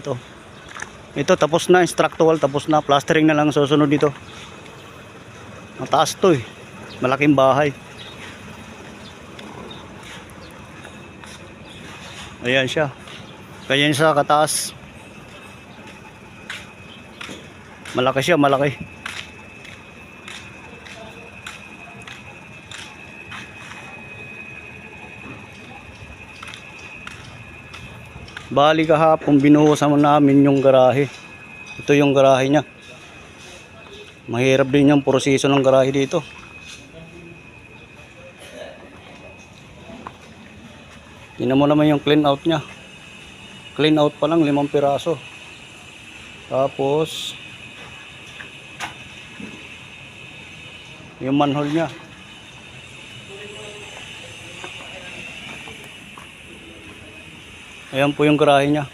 to. Ito tapos na, structural tapos na, plastering na lang susunod dito. Mataas to eh. Malaking bahay. Ayan siya. Ganyan siya kataas. Malaki siya, malaki. Bali kahapon binuhusan namin yung garahe. Ito yung garahe niya. Mahirap din yung proseso ng garahe dito. Tingnan mo naman yung clean out niya. Clean out pa lang 5 piraso. Tapos yung manhole niya. Ayan po yung garahe niya.